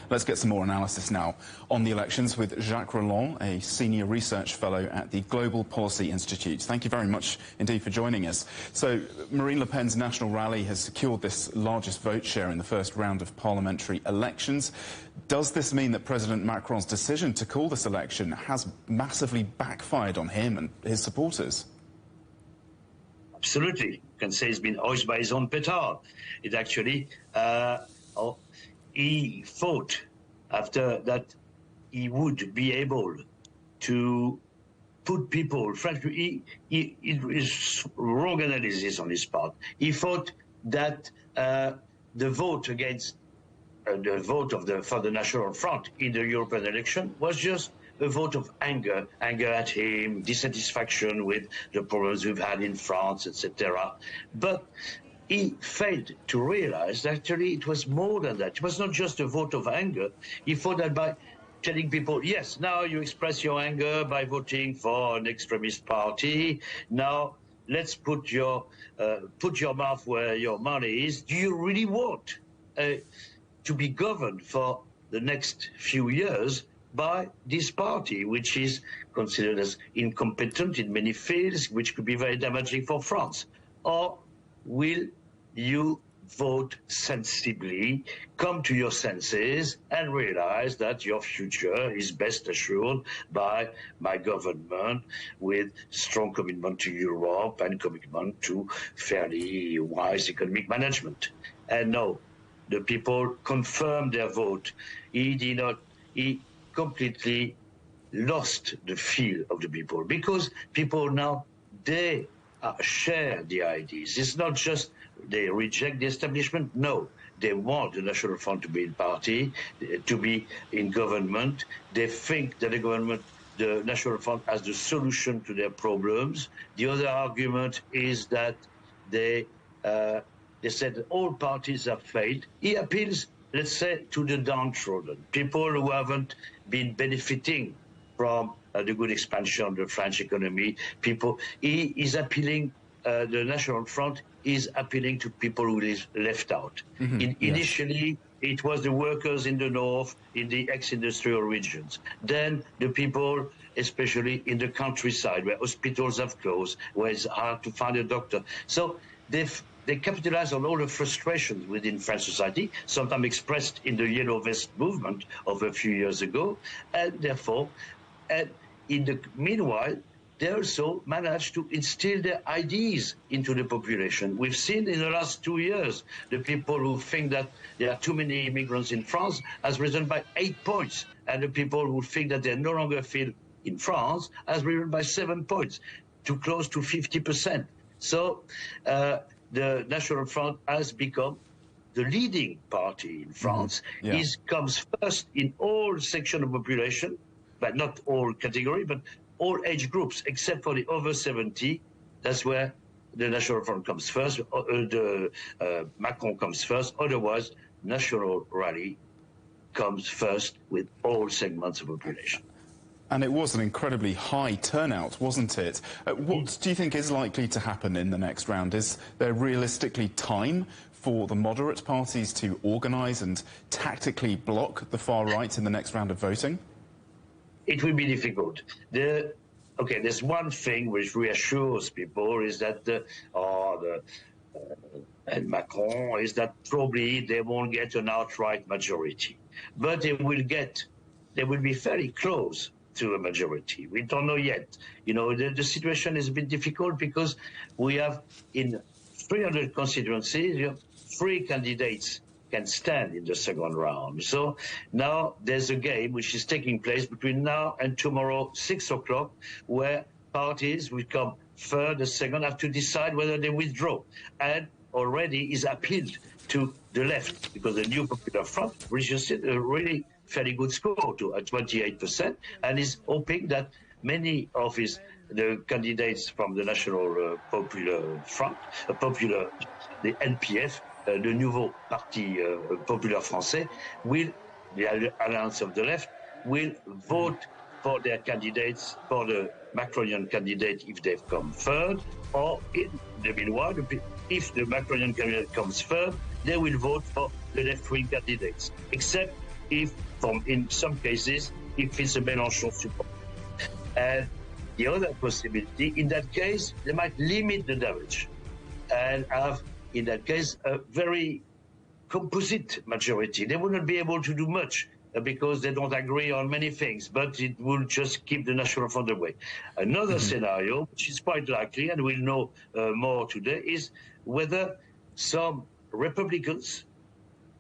Let's get some more analysis now on the elections with Jacques Reland, a senior research fellow at the Global Policy Institute. Thank you very much indeed for joining us. So, Marine Le Pen's National Rally has secured this largest vote share in the first round of parliamentary elections. Does this mean that President Macron's decision to call this election has massively backfired on him and his supporters? Absolutely. You can say he's been hoisted by his own petard. It actually, he thought after that he would be able to put people, frankly, it is wrong analysis on his part. He thought that the vote against the vote for the National Front in the European election was just a vote of anger at him, dissatisfaction with the problems we've had in France, etc. But he failed to realize that actually it was more than that. It was not just a vote of anger. He thought that by telling people, yes, now you express your anger by voting for an extremist party. Now let's put your mouth where your money is. Do you really want to be governed for the next few years by this party, which is considered as incompetent in many fields, which could be very damaging for France? Or will you vote sensibly, come to your senses, and realize that your future is best assured by my government with strong commitment to Europe and commitment to fairly wise economic management? And no, the people confirmed their vote. He completely lost the feel of the people, because people now, they share the ideas. It's not just they reject the establishment. No, they want the National Front to be in party, to be in government. They think that the National Front has the solution to their problems. The other argument is that they said that all parties have failed. He appeals, let's say, to the downtrodden, people who haven't been benefiting from the good expansion of the French economy. He is appealing, the National Front is appealing to people who is left out. Initially, it was the workers in the north, in the ex-industrial regions. Then the people, especially in the countryside, where hospitals have closed, where it's hard to find a doctor. So they capitalize on all the frustrations within French society, sometimes expressed in the Yellow Vest movement of a few years ago, and therefore, in the meanwhile, they also managed to instill their ideas into the population. We've seen in the last 2 years, the people who think that there are too many immigrants in France has risen by 8 points, and the people who think that they no longer feel in France has risen by 7 points, to close to 50%. So the National Front has become the leading party in France. It comes first in all sections of population, but not all category, but all age groups, except for the over 70. That's where the National Front comes first, Macron comes first. Otherwise, National Rally comes first with all segments of population. And it was an incredibly high turnout, wasn't it? What do you think is likely to happen in the next round? Is there realistically time for the moderate parties to organise and tactically block the far right in the next round of voting? It will be difficult. There's one thing which reassures people is that and Macron is that probably they won't get an outright majority, but they will be fairly close to a majority. We don't know yet. You know, the situation is a bit difficult because we have in 300 constituencies, 3 candidates can stand in the second round. So now there's a game which is taking place between now and tomorrow, 6 o'clock, where parties will come third or second, have to decide whether they withdraw. And already is appealed to the left, because the New Popular Front registered a really fairly good score at 28%, and is hoping that many of the candidates from the National Popular Front, the NPF, the Nouveau Parti Populaire Français, the alliance of the left, will vote for their candidates, for the Macronian candidate if they've come third, or in the meanwhile, if the Macronian candidate comes third, they will vote for the left-wing candidates. Except if, in some cases, if it's a Mélenchon support. And the other possibility, in that case, they might limit the damage and have, in that case, a very composite majority. They will not be able to do much because they don't agree on many things, but it will just keep the National Front away. Another scenario, which is quite likely, and we'll know more today, is whether some Republicans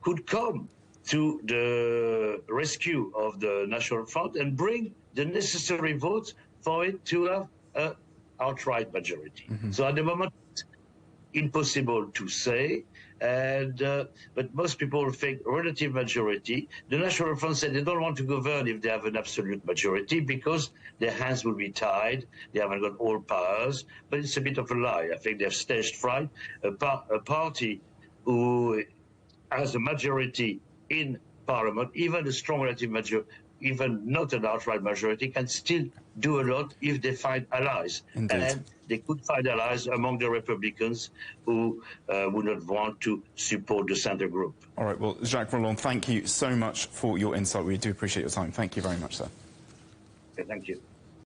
could come to the rescue of the National Front and bring the necessary votes for it to have an outright majority. So at the moment, it's impossible to say, and but most people think relative majority. The National Front said they don't want to govern if they have an absolute majority because their hands will be tied. They haven't got all powers, but it's a bit of a lie. I think they've staged fright. A party who has a majority in Parliament, even a strong relative majority, even not an outright majority, can still do a lot if they find allies. Indeed. And they could find allies among the Republicans who would not want to support the centre group. All right, well, Jacques Reland, thank you so much for your insight. We do appreciate your time. Thank you very much, sir. Okay, thank you.